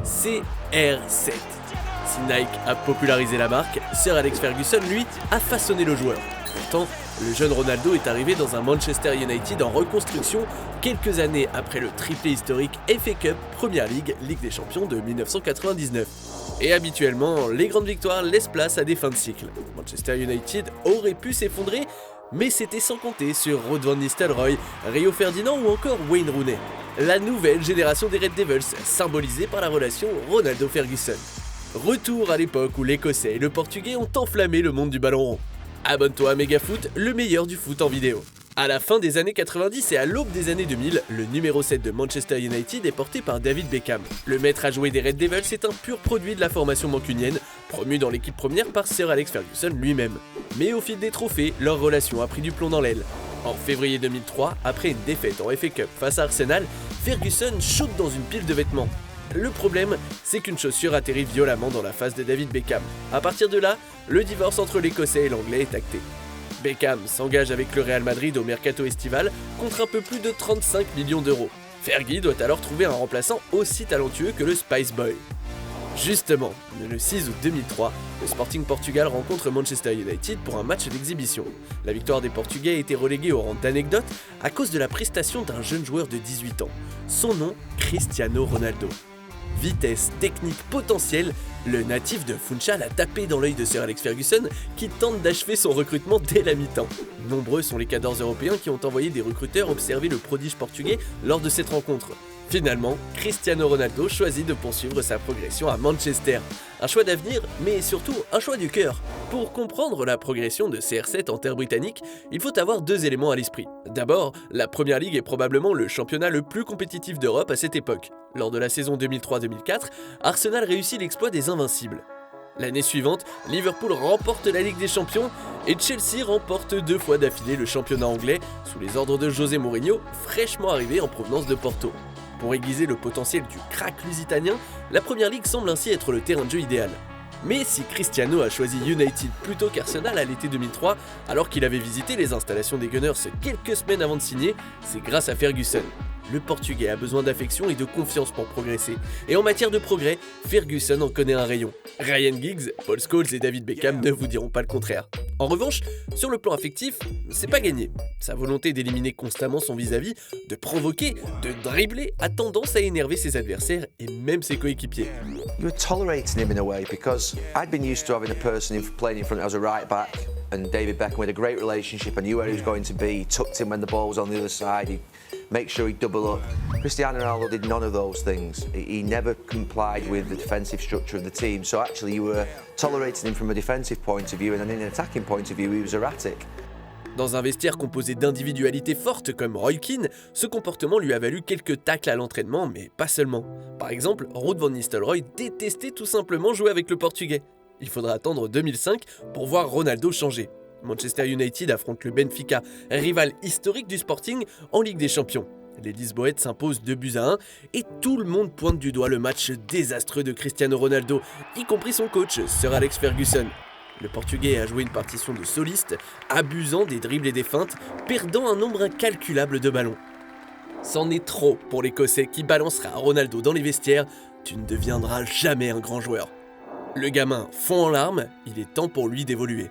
CR7. Si Nike a popularisé la marque, Sir Alex Ferguson, lui, a façonné le joueur. Pourtant, le jeune Ronaldo est arrivé dans un Manchester United en reconstruction quelques années après le triplé historique FA Cup, Premier League, Ligue des Champions de 1999. Et habituellement, les grandes victoires laissent place à des fins de cycle. Manchester United aurait pu s'effondrer, mais c'était sans compter sur Ruud van Nistelrooy, Rio Ferdinand ou encore Wayne Rooney. La nouvelle génération des Red Devils, symbolisée par la relation Ronaldo-Ferguson. Retour à l'époque où l'Écossais et le Portugais ont enflammé le monde du ballon rond. Abonne-toi à Megafoot, le meilleur du foot en vidéo. À la fin des années 90 et à l'aube des années 2000, le numéro 7 de Manchester United est porté par David Beckham. Le maître à jouer des Red Devils est un pur produit de la formation mancunienne, promu dans l'équipe première par Sir Alex Ferguson lui-même. Mais au fil des trophées, leur relation a pris du plomb dans l'aile. En février 2003, après une défaite en FA Cup face à Arsenal, Ferguson shoot dans une pile de vêtements. Le problème, c'est qu'une chaussure atterrit violemment dans la face de David Beckham. À partir de là, le divorce entre l'Écossais et l'Anglais est acté. Beckham s'engage avec le Real Madrid au mercato estival contre un peu plus de 35 millions d'euros. Fergie doit alors trouver un remplaçant aussi talentueux que le Spice Boy. Justement, le 6 août 2003, le Sporting Portugal rencontre Manchester United pour un match d'exhibition. La victoire des Portugais a été reléguée au rang d'anecdote à cause de la prestation d'un jeune joueur de 18 ans. Son nom, Cristiano Ronaldo. Vitesse, technique, potentiel, le natif de Funchal a tapé dans l'œil de Sir Alex Ferguson qui tente d'achever son recrutement dès la mi-temps. Nombreux sont les cadors européens qui ont envoyé des recruteurs observer le prodige portugais lors de cette rencontre. Finalement, Cristiano Ronaldo choisit de poursuivre sa progression à Manchester. Un choix d'avenir, mais surtout un choix du cœur. Pour comprendre la progression de CR7 en terre britannique, il faut avoir deux éléments à l'esprit. D'abord, la Premier League est probablement le championnat le plus compétitif d'Europe à cette époque. Lors de la saison 2003-2004, Arsenal réussit l'exploit des Invincibles. L'année suivante, Liverpool remporte la Ligue des Champions et Chelsea remporte 2 fois d'affilée le championnat anglais sous les ordres de José Mourinho, fraîchement arrivé en provenance de Porto. Pour aiguiser le potentiel du crack lusitanien, la Premier League semble ainsi être le terrain de jeu idéal. Mais si Cristiano a choisi United plutôt qu'Arsenal à l'été 2003, alors qu'il avait visité les installations des Gunners quelques semaines avant de signer, c'est grâce à Ferguson. Le Portugais a besoin d'affection et de confiance pour progresser. Et en matière de progrès, Ferguson en connaît un rayon. Ryan Giggs, Paul Scholes et David Beckham ne vous diront pas le contraire. En revanche, sur le plan affectif, c'est pas gagné. Sa volonté d'éliminer constamment son vis-à-vis, de provoquer, de dribbler, a tendance à énerver ses adversaires et même ses coéquipiers. You were tolerating him in a way because I'd been used to having a person playing in front as a right back, and David Beckham with a great relationship. I knew where he was going to be. He tucked in when the ball was on the other side. He'd make sure he'd double up. Cristiano Ronaldo did none of those things. He never complied with the defensive structure of the team. So actually, you were tolerating him from a defensive point of view, and then in an attacking point of view, he was erratic. Dans un vestiaire composé d'individualités fortes comme Roy Keane, ce comportement lui a valu quelques tacles à l'entraînement, mais pas seulement. Par exemple, Ruud van Nistelrooy détestait tout simplement jouer avec le Portugais. Il faudra attendre 2005 pour voir Ronaldo changer. Manchester United affronte le Benfica, rival historique du Sporting, en Ligue des Champions. Les Lisboètes s'imposent 2-1 et tout le monde pointe du doigt le match désastreux de Cristiano Ronaldo, y compris son coach, Sir Alex Ferguson. Le Portugais a joué une partition de soliste, abusant des dribbles et des feintes, perdant un nombre incalculable de ballons. C'en est trop pour l'Écossais qui balancera Ronaldo dans les vestiaires, tu ne deviendras jamais un grand joueur. Le gamin fond en larmes, il est temps pour lui d'évoluer.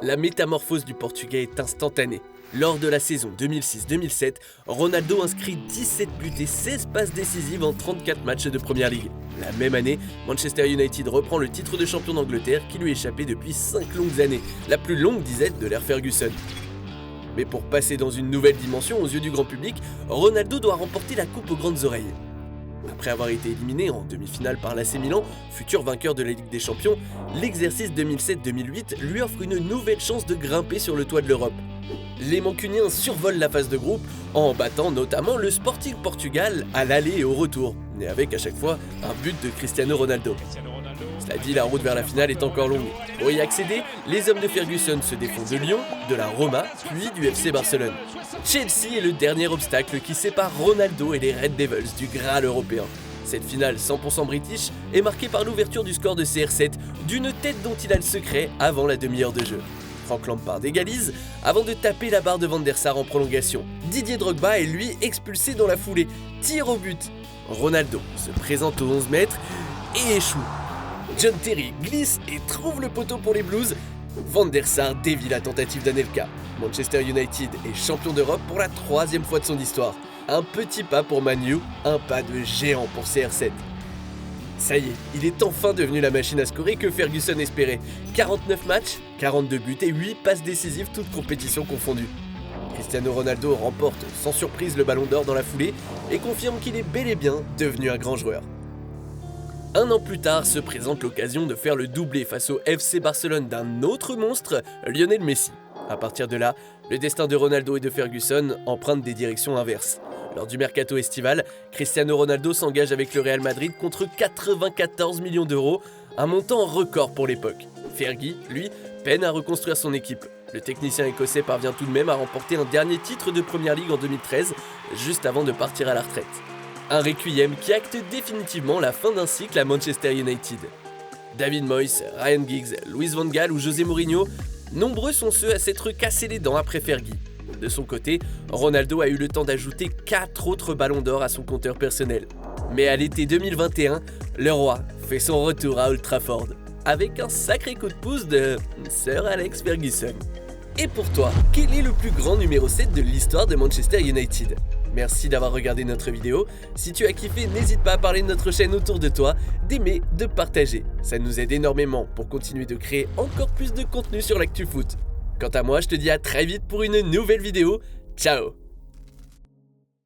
La métamorphose du Portugais est instantanée. Lors de la saison 2006-2007, Ronaldo inscrit 17 buts et 16 passes décisives en 34 matchs de Premier League. La même année, Manchester United reprend le titre de champion d'Angleterre qui lui échappait depuis 5 longues années, la plus longue disette de l'ère Ferguson. Mais pour passer dans une nouvelle dimension aux yeux du grand public, Ronaldo doit remporter la coupe aux grandes oreilles. Après avoir été éliminé en demi-finale par l'AC Milan, futur vainqueur de la Ligue des Champions, l'exercice 2007-2008 lui offre une nouvelle chance de grimper sur le toit de l'Europe. Les Mancuniens survolent la phase de groupe en battant notamment le Sporting Portugal à l'aller et au retour, mais avec à chaque fois un but de Cristiano Ronaldo. Cela dit, la route vers la finale est encore longue. Pour y accéder, les hommes de Ferguson se défont de Lyon, de la Roma, puis du FC Barcelone. Chelsea est le dernier obstacle qui sépare Ronaldo et les Red Devils du Graal européen. Cette finale 100% british est marquée par l'ouverture du score de CR7, d'une tête dont il a le secret avant la demi-heure de jeu. Frank Lampard égalise avant de taper la barre de Van der Sar en prolongation. Didier Drogba est lui expulsé dans la foulée. Tir au but. Ronaldo se présente aux 11 mètres et échoue. John Terry glisse et trouve le poteau pour les Blues. Van der Sar dévie la tentative d'Anelka. Manchester United est champion d'Europe pour la 3e fois de son histoire. Un petit pas pour Man U, un pas de géant pour CR7. Ça y est, il est enfin devenu la machine à scorer que Ferguson espérait. 49 matchs, 42 buts et 8 passes décisives, toutes compétitions confondues. Cristiano Ronaldo remporte sans surprise le Ballon d'Or dans la foulée et confirme qu'il est bel et bien devenu un grand joueur. Un an plus tard se présente l'occasion de faire le doublé face au FC Barcelone d'un autre monstre, Lionel Messi. À partir de là, le destin de Ronaldo et de Ferguson emprunte des directions inverses. Lors du mercato estival, Cristiano Ronaldo s'engage avec le Real Madrid contre 94 millions d'euros, un montant record pour l'époque. Fergie, lui, peine à reconstruire son équipe. Le technicien écossais parvient tout de même à remporter un dernier titre de Premier League en 2013, juste avant de partir à la retraite. Un requiem qui acte définitivement la fin d'un cycle à Manchester United. David Moyes, Ryan Giggs, Louis van Gaal ou José Mourinho, nombreux sont ceux à s'être cassés les dents après Fergie. De son côté, Ronaldo a eu le temps d'ajouter 4 autres ballons d'or à son compteur personnel. Mais à l'été 2021, le roi fait son retour à Old Trafford, avec un sacré coup de pouce de Sir Alex Ferguson. Et pour toi, quel est le plus grand numéro 7 de l'histoire de Manchester United ? Merci d'avoir regardé notre vidéo. Si tu as kiffé, n'hésite pas à parler de notre chaîne autour de toi, d'aimer, de partager. Ça nous aide énormément pour continuer de créer encore plus de contenu sur l'actu foot. Quant à moi, je te dis à très vite pour une nouvelle vidéo. Ciao!